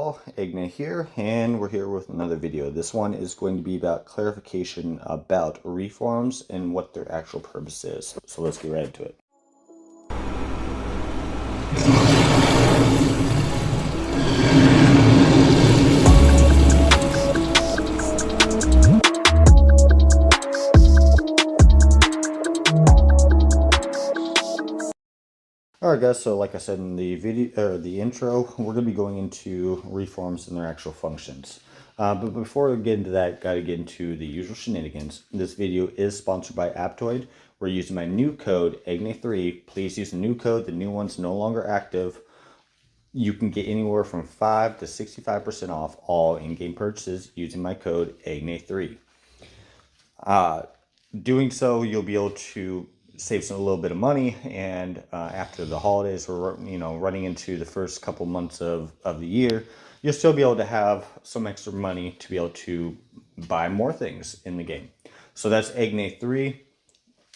all, Egna here, and we're here with another video. This one is going to be about clarification about reforms and what their actual purpose is. So let's get right into it. Alright guys, so like I said in the video or the intro, we're going to be going into reforms and their actual functions. But before we get into that, got to get into the usual shenanigans. This video is sponsored by Aptoid. We're using my new code, EGNE3. Please use the new code. The new one's no longer active. You can get anywhere from 5 to 65% off all in-game purchases using my code, EGNE3. Doing so, you'll be able to save a little bit of money, and after the holidays, we're running into the first couple months of the year, you'll still be able to have some extra money to be able to buy more things in the game. So that's EGNE3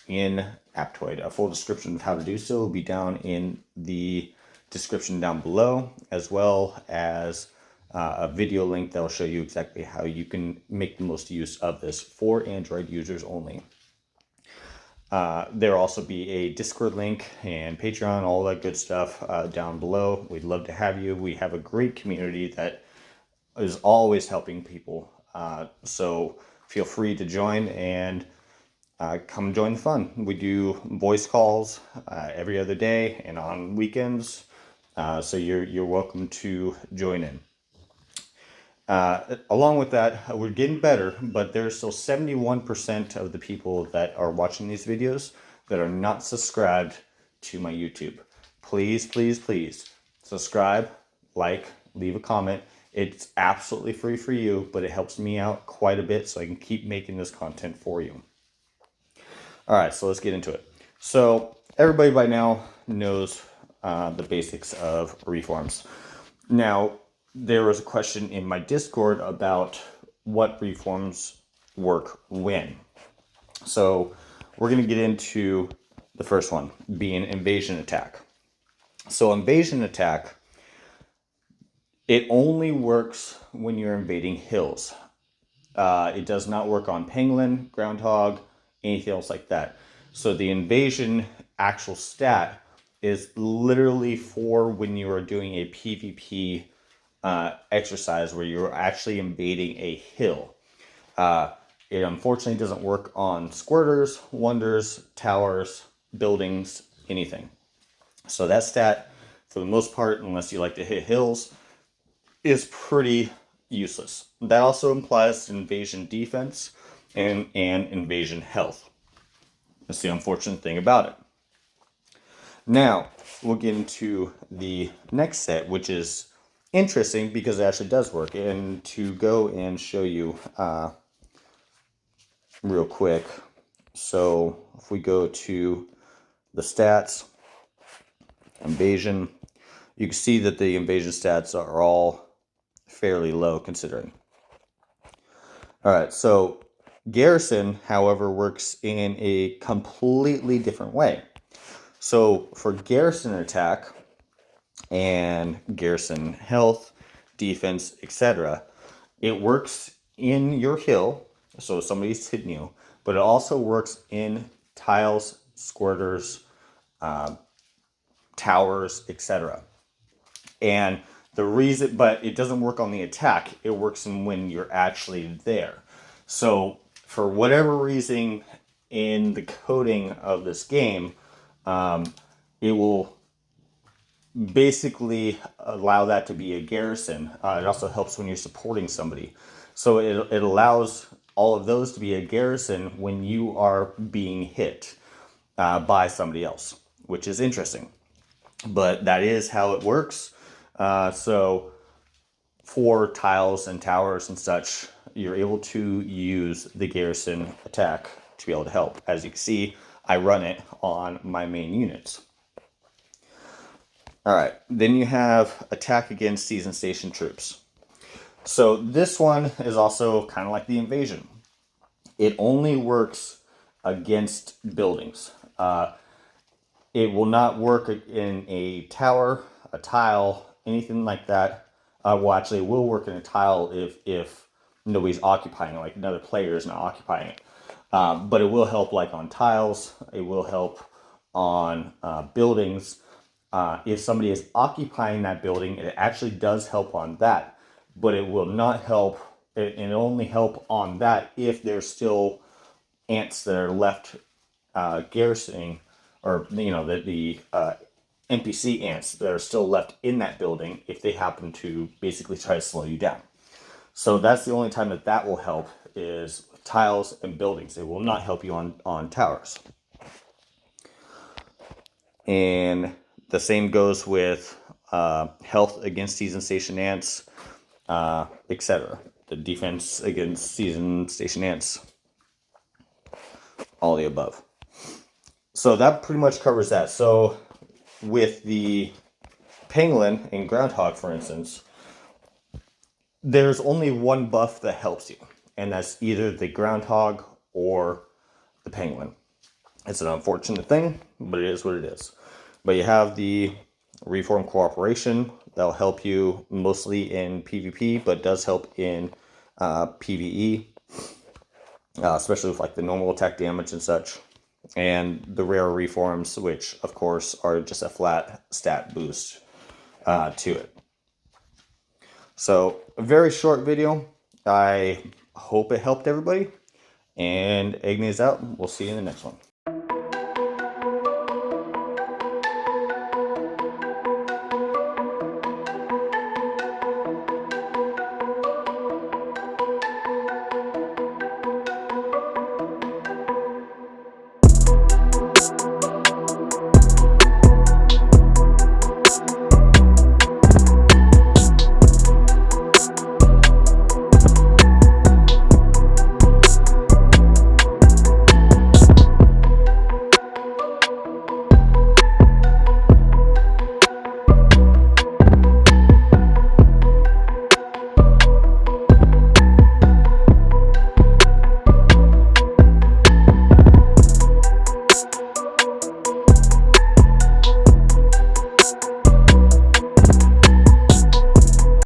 in Aptoid. A full description of how to do so will be down in the description down below, as well as a video link that will show you exactly how you can make the most use of this for Android users only. There'll also be a Discord link and Patreon, all that good stuff down below. We'd love to have you. We have a great community that is always helping people. So feel free to join and come join the fun. We do voice calls every other day and on weekends. So you're welcome to join in. Along with that, we're getting better, but there's still 71% of the people that are watching these videos that are not subscribed to my YouTube. Please, please, please subscribe, like, leave a comment. It's absolutely free for you, but it helps me out quite a bit so I can keep making this content for you. All right, so let's get into it. So everybody by now knows the basics of reforms. Now, there was a question in my Discord about what reforms work when. So we're going to get into the first one, being invasion attack. So invasion attack, it only works when you're invading hills. It does not work on pangolin, groundhog, anything else like that. So the invasion actual stat is literally for when you are doing a PvP exercise where you're actually invading a hill. It unfortunately doesn't work on squirters, wonders, towers, buildings, anything. So that stat, for the most part, unless you like to hit hills, is pretty useless. That also implies invasion defense and invasion health. That's the unfortunate thing about it. Now, we'll get into the next set, which is interesting because it actually does work. And to go and show you real quick, so if we go to the stats, invasion, you can see that the invasion stats are all fairly low considering. All right, so Garrison, however, works in a completely different way. So for Garrison attack and Garrison health, defense, etc., it works in your hill, so somebody's hitting you, but it also works in tiles, squirters, towers, etc. And the reason, but it doesn't work on the attack, it works in when you're actually there. So for whatever reason in the coding of this game, it will basically allow that to be a garrison. It also helps when you're supporting somebody. So it allows all of those to be a garrison when you are being hit by somebody else, which is interesting. But that is how it works. So for tiles and towers and such, you're able to use the garrison attack to be able to help. As you can see, I run it on my main units. All right, then you have attack against season station troops. So this one is also kind of like the invasion. It only works against buildings. It will not work in a tower, a tile, anything like that, Well, actually, it will work in a tile if nobody's occupying it, like another player is not occupying it. But it will help like on tiles. It will help on buildings. If somebody is occupying that building, it actually does help on that. But it will not help, it only help on that if there's still ants that are left garrisoning, or the NPC ants that are still left in that building if they happen to basically try to slow you down. So that's the only time that that will help, is tiles and buildings. It will not help you on towers. And the same goes with health against season station ants, etc. The defense against season station ants, all the above. So that pretty much covers that. So with the pangolin and groundhog, for instance, there's only one buff that helps you, and that's either the groundhog or the pangolin. It's an unfortunate thing, but it is what it is. But you have the reform cooperation that'll help you mostly in PvP, but does help in PvE, especially with like the normal attack damage and such. And the rare reforms, which of course are just a flat stat boost to it. So a very short video. I hope it helped everybody. And Agni is out. We'll see you in the next one.